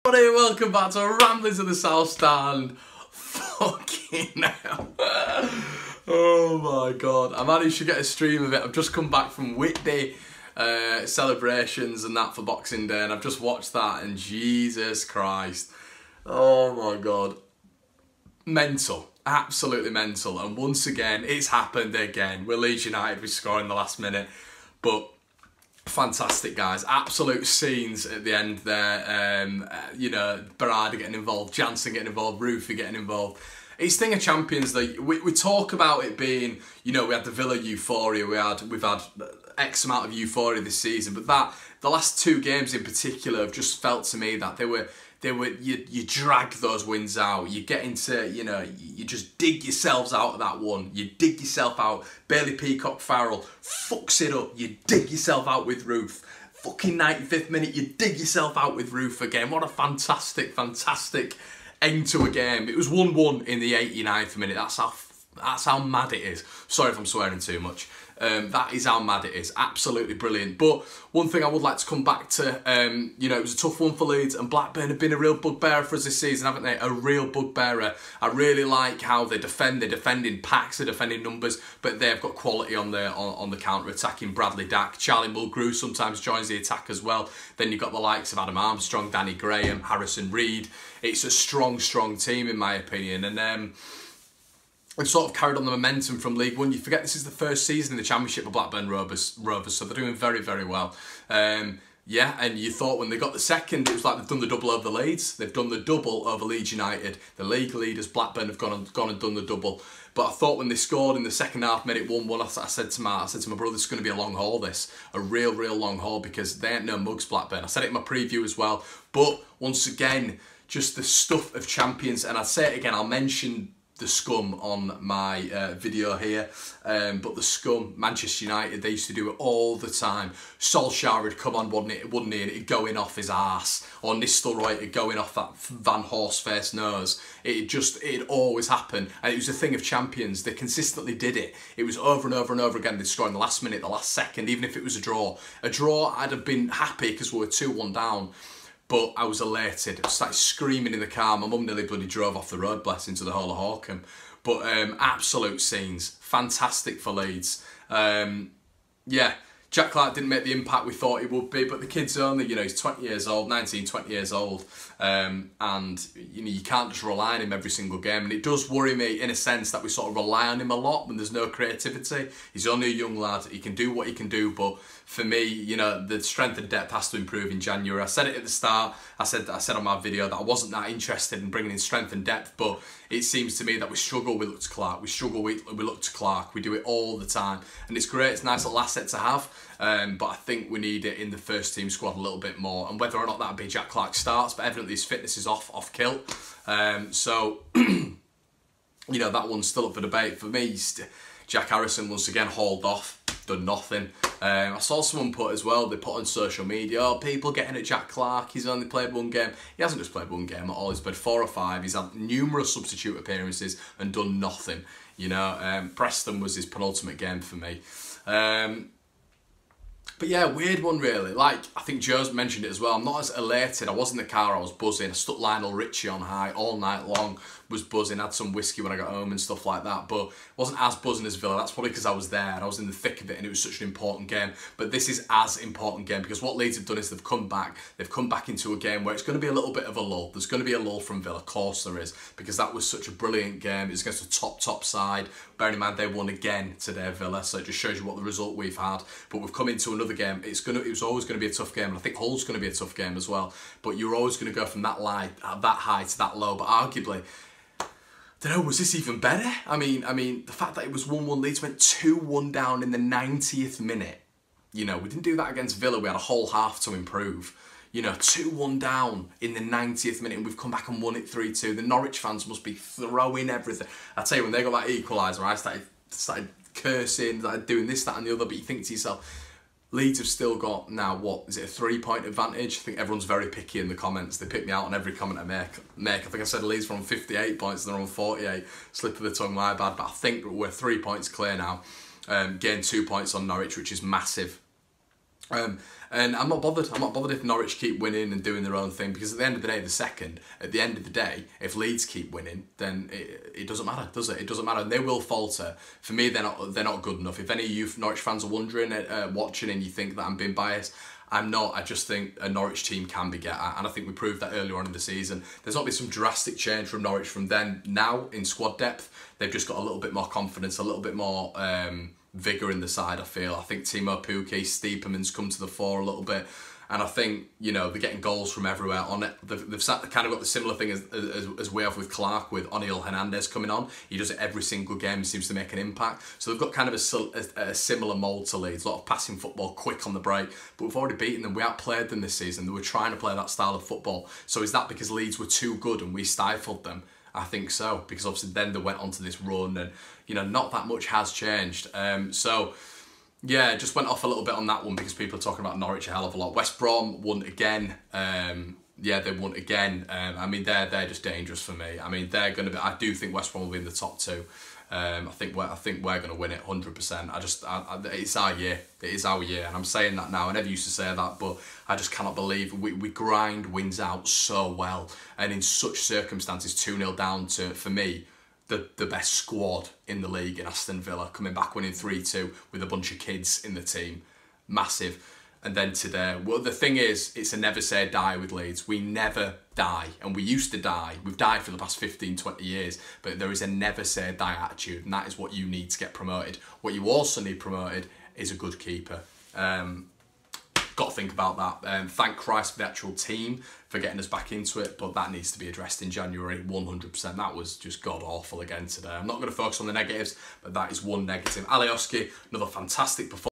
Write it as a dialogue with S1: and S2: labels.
S1: Everybody, welcome back to Ramblings of the South Stand. Fucking hell. Oh my god. I managed to get a stream of it. I've just come back from Whitby celebrations and that for Boxing Day, and I've just watched that and Jesus Christ. Oh my god. Mental. Absolutely mental. And once again, it's happened again. We're Leeds United, we score in the last minute. But fantastic, guys. Absolute scenes at the end there. You know, Berardi getting involved, Jansen getting involved, Rufy getting involved. It's thing of champions that we talk about it being, you know, we had the Villa euphoria, we've had X amount of euphoria this season, but the last two games in particular have just felt to me that they were you drag those wins out. You get into, you know, you just dig yourselves out of that one. You dig yourself out. Bailey Peacock Farrell fucks it up. You dig yourself out with Roof. Fucking 95th minute, you dig yourself out with Roof again. What a fantastic, fantastic end to a game. It was 1-1 in the 89th minute. That's how mad it is. Sorry if I'm swearing too much. That is how mad it is. Absolutely brilliant. But one thing I would like to come back to, you know, it was a tough one for Leeds, and Blackburn have been a real bugbearer for us this season, haven't they? A real bugbearer. I really like how they defend. They're defending packs, they're defending numbers, but they've got quality on the counter-attacking. Bradley Dack, Charlie Mulgrew sometimes joins the attack as well. Then you've got the likes of Adam Armstrong, Danny Graham, Harrison Reed. It's a strong team in my opinion, and we've sort of carried on the momentum from League One. You forget this is the first season in the Championship for Blackburn Rovers, so they're doing very, very well. Yeah, and you thought when they got the second, it was like they've done the double over the Leeds. They've done the double over Leeds United. The league leaders, Blackburn, have gone and done the double. But I thought when they scored in the second half, made it 1-1, I said to my brother, this is going to be a long haul, this. A real long haul, because they ain't no mugs, Blackburn. I said it in my preview as well. But once again, just the stuff of champions. And I'd say it again, I'll mention the scum on my video here, but the scum, Manchester United, they used to do it all the time. Solskjaer would come on, wouldn't he, and it'd go in off his arse, or Nistelrooy it'd go in off that Van Horse-faced nose. It'd always happen, and it was a thing of champions. They consistently did it. It was over and over and over again. They'd score in the last minute, the last second, even if it was a draw. A draw, I'd have been happy because we were 2-1 down. But I was elated. I started screaming in the car. My mum nearly bloody drove off the road, blessing, to the whole of Hawkham. But absolute scenes. Fantastic for Leeds. Yeah, Jack Clarke didn't make the impact we thought he would be, but the kid's only, you know, he's 20 years old, 19, 20 years old. And, you know, you can't just rely on him every single game. And it does worry me, in a sense, that we sort of rely on him a lot when there's no creativity. He's only a young lad. He can do what he can do, but for me, you know, the strength and depth has to improve in January. I said it at the start. I said on my video that I wasn't that interested in bringing in strength and depth, but it seems to me that we struggle, we look to Clarke. We struggle, we look to Clarke. We do it all the time, and it's great. It's a nice little asset to have, but I think we need it in the first team squad a little bit more. And whether or not that'd be Jack Clarke starts, but evidently his fitness is off kilt. So you know, that one's still up for debate. For me, Jack Harrison once again hauled off. Done nothing. I saw someone put as well, they put on social media, oh, people getting at Jack Clarke, he's only played one game. He hasn't just played one game at all, he's played 4 or 5, he's had numerous substitute appearances and done nothing. You know, Preston was his penultimate game for me. But yeah, weird one really. Like, I think Joe's mentioned it as well, I'm not as elated. I was in the car, I was buzzing. I stuck Lionel Richie on high all night long, was buzzing, had some whiskey when I got home and stuff like that, but wasn't as buzzing as Villa. That's probably because I was there and I was in the thick of it and it was such an important game. But this is as important game, because what Leeds have done is they've come back into a game where it's going to be a little bit of a lull. There's going to be a lull from Villa, of course there is, because that was such a brilliant game. It was against a top side. Bearing in mind they won again today, Villa, so it just shows you what the result we've had. But we've come into another game. It was always going to be a tough game, and I think Hull's going to be a tough game as well. But you're always going to go from that high to that low. But arguably, I don't know, was this even better? I mean, the fact that it was 1-1, Leeds went 2-1 down in the 90th minute. You know, we didn't do that against Villa. We had a whole half to improve. You know, 2-1 down in the 90th minute, and we've come back and won it 3-2. The Norwich fans must be throwing everything. I tell you, when they got that equaliser, I started cursing, started doing this, that and the other, but you think to yourself, Leeds have still got now, what, is it a 3-point advantage? I think everyone's very picky in the comments. They pick me out on every comment I make. I think I said Leeds were on 58 points and they're on 48. Slip of the tongue, my bad. But I think we're 3 points clear now. Gained 2 points on Norwich, which is massive. And I'm not bothered. I'm not bothered if Norwich keep winning and doing their own thing, because at the end of the day, at the end of the day, if Leeds keep winning, then it doesn't matter, does it? It doesn't matter, and they will falter. For me, they're not good enough. If any of you Norwich fans are wondering, watching, and you think that I'm being biased, I'm not. I just think a Norwich team can be get at, and I think we proved that earlier on in the season. There's not been some drastic change from Norwich from then. Now, in squad depth, they've just got a little bit more confidence, a little bit more vigour in the side, I feel. I think Timo Pukki, Stiepermann's come to the fore a little bit, and I think, you know, they're getting goals from everywhere on it. They've kind of got the similar thing as we have with Clark, with Oniel Hernandez coming on. He does it every single game, seems to make an impact. So they've got kind of a similar mould to Leeds, a lot of passing football, quick on the break, but we've already beaten them. We outplayed them this season. They were trying to play that style of football. So is that because Leeds were too good and we stifled them? I think so, because obviously then they went onto this run, and, you know, not that much has changed. So yeah, just went off a little bit on that one because people are talking about Norwich a hell of a lot. West Brom won again. Yeah, they won again. I mean, they're just dangerous for me. I mean, they're going to be. I do think West Brom will be in the top two. I think we're going to win it 100%. It's our year. It is our year, and I'm saying that now. I never used to say that, but I just cannot believe we grind wins out so well, and in such circumstances, 2-0 down to, for me, the best squad in the league in Aston Villa, coming back winning 3-2 with a bunch of kids in the team, massive. And then today, well, the thing is, it's a never say die with Leeds. We never die, and we used to die. We've died for the past 15, 20 years, but there is a never say die attitude, and that is what you need to get promoted. What you also need promoted is a good keeper. Got to think about that. Thank Christ for the actual team for getting us back into it, but that needs to be addressed in January, 100%. That was just god-awful again today. I'm not going to focus on the negatives, but that is one negative. Alioski, another fantastic performance.